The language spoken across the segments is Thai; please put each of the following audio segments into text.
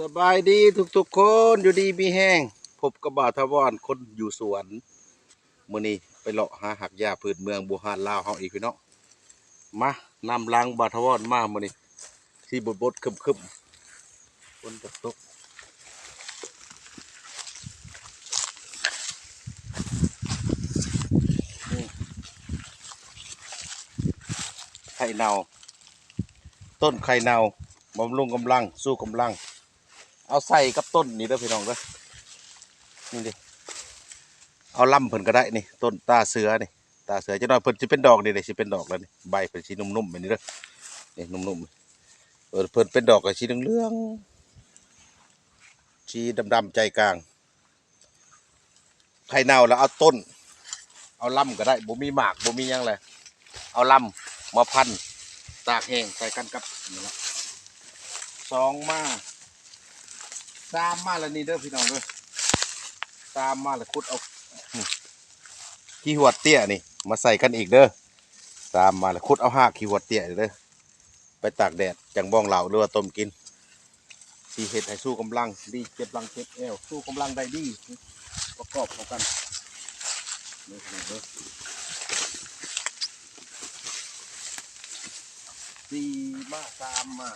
สบายดีทุกคนอยู่ดีมีแห้งพบกับบ่าวทวารคนอยู่สวนมื้อนี้ไปเลาะหาหักหญ้าพื้นเมืองโบราณลาวเฮาอีกพี่น้องมานำลังบ่าวทวารมามื้อนี้ที่บดคึมฝนตกไข่เน่าต้นไข่เน่าบำรุงกำลังสู้กำลังเอาใส่กับต้นนี่เด้อพี่น้องเด้อนี่ดิเอาล่ำเพิ่นก็ได้นี่ต้นตาเสือนี่ตาเสือจะน้อยเพิ่นสิเป็นดอกนี่สิเป็นดอกแล้วนี่ใบเพิ่นสินุ่มๆแบบนี้เด้อนี่นุ่มๆเพิ่นเป็นดอกก็สีเหลืองๆสีดำๆใจกลางไข่เน่าแล้วเอาต้นเอาล่ำก็ได้บ่มีหมากบ่มีหยังเลยเอาล่ำมาพันตากแห้งใส่กันกับนี่ละ2 มา3 มาแล้วนี่เด้อพี่น้องเด้อ3 มาแล้วขุดเอาขี้หัวเตี้ยนี่มาใส่กันอีกเด้อ3 มาแล้วขุดเอาหากขี้หัวเตี้ยเด้อไปตากแดดจังบ้องเหล่าหรือว่าต้มกินสีเห็ดให้สู้กำลังดีเจ็บหลังเจ็บเอวสู้กำลังได้ดีประกอบเข้ากันนี่เด้อ4 มา 3 มา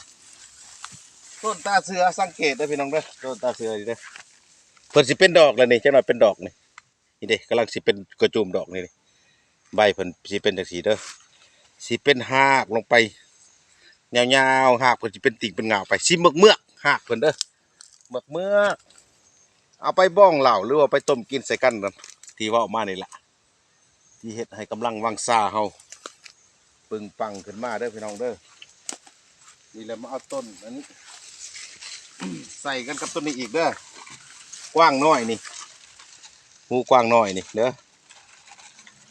ต้นตาเสือสังเกตได้พี่น้องเด้อต้นตาเสือนี่เด้อเพิ่นสิเป็นดอกแล้วนี่จังหน่อยเป็นดอกนี่นี่เด้กำลังสิเป็นกระจุมดอกนี่ใบเพิ่นสิเป็นจังซี่เด้อสิเป็นหากลงไปยาวๆหากเพิ่นสิเป็นติ่งเป็นเงาไปสิเมือกหากเพิ่นเด้อเมือกเอาไปบ้องเหล่าหรือว่าไปต้มกินใส่กันที่ว่าออกมานี่แหละที่เฮ็ดให้กำลังวังซ่าเฮาปึงปังขึ้นมาเด้อพี่น้องเด้อนี่แหละมาเอาต้นอันนี้ ใส่กันกับต้นนี้อีกเด้อกว้างน้อยนี่หูกว้างน้อยนี่เด้อ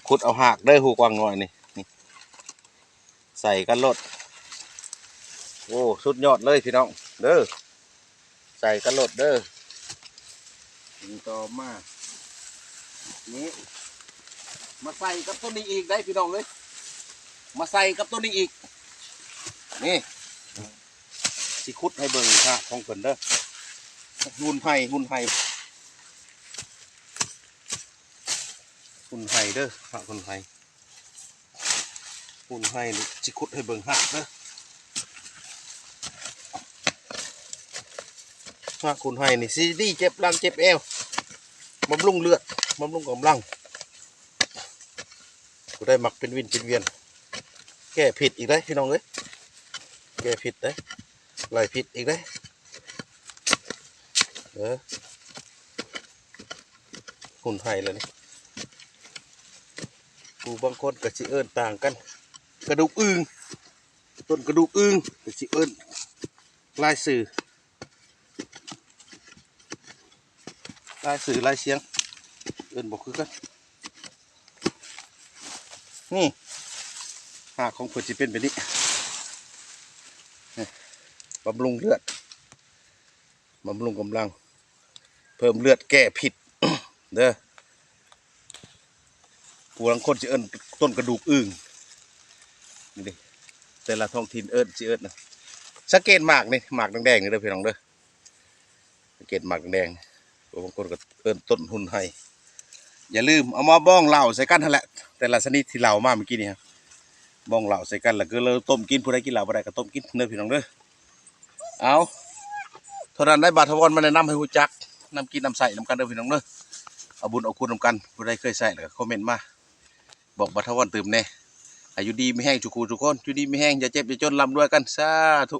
ขุดเอาหากเด้อหูกว้างน้อยนี่ใส่กันรถโอ้สุดยอดเลยพี่น้องเด้อใส่กันรถเด้อต่อมานี่มาใส่กับต้นนี้อีกได้พี่น้องเลยมาใส่กับต้นนี้อีกนี่สิขุดให้เบิ่งค่ะของเพิ่นเด้อหุ่นไห่เด้อค่ะหุ่นไห่นี่สิขุดให้เบิ่งค่ะเด้อค่ะหุ่นไห่นี่สิดีเจ็บหลังเจ็บเอวบำรุงเลือดบำรุงกำลังกูได้หมักเป็นวินเป็นเวียนแก้ผิดอีกได้พี่น้องเอ้ยแก้ผิดได้ไล่ผิดอีกได้หุ่นไห่เลยนี่กูบางคนกับสิเอิญต่างกันกระดูกอึ่งต้นกระดูกอึ่งกับสิเอิญลายสื่อลายเสียงเอิญบอกคือกันนี่หากของเพื่อนจะเป็นแบบนี้บำรุงเลือดบำรุงกำลังเพิ่มเลือดแก้ผิด เด้อผู้บางคนจะเอิญต้นกระดูกอึ่งนี่ดิแต่ละท้องถิ่นเอิญจะเอิญนะสังเกตหมากนี่หมากแดงๆนี่เด้อพี่น้องเด้อสังเกตหมากแดงบางคนก็เอิญต้นหุ่นไห้อย่าลืมเอามาบ้องเหล่าใส่กันนั่นแหละแต่ละชนิดที่เหล่ามาเมื่อกี้นี่ครับบ้องเหล่าใส่กันแล้วก็เราต้มกินผู้ใดกินเหล่าผู้ใดก็ต้มกินเด้อพี่น้องเด้อเอาเท่านั้นได้บาทวรมาแนะนำให้ฮู้จักน้ำกินน้ำใส่น้ำกันเด้อพี่น้องเด้อเอาบุญเอาคุณน้ำกันผู้ใดเคยใส่แล้วก็คอมเมนต์มาบอกบาทวรตื่มแน่อายุดีไม่แห้งจุกูทุกคนอยู่ดีไม่แห้งอย่าเจ็บอย่าจนลำด้วยกันสาธุ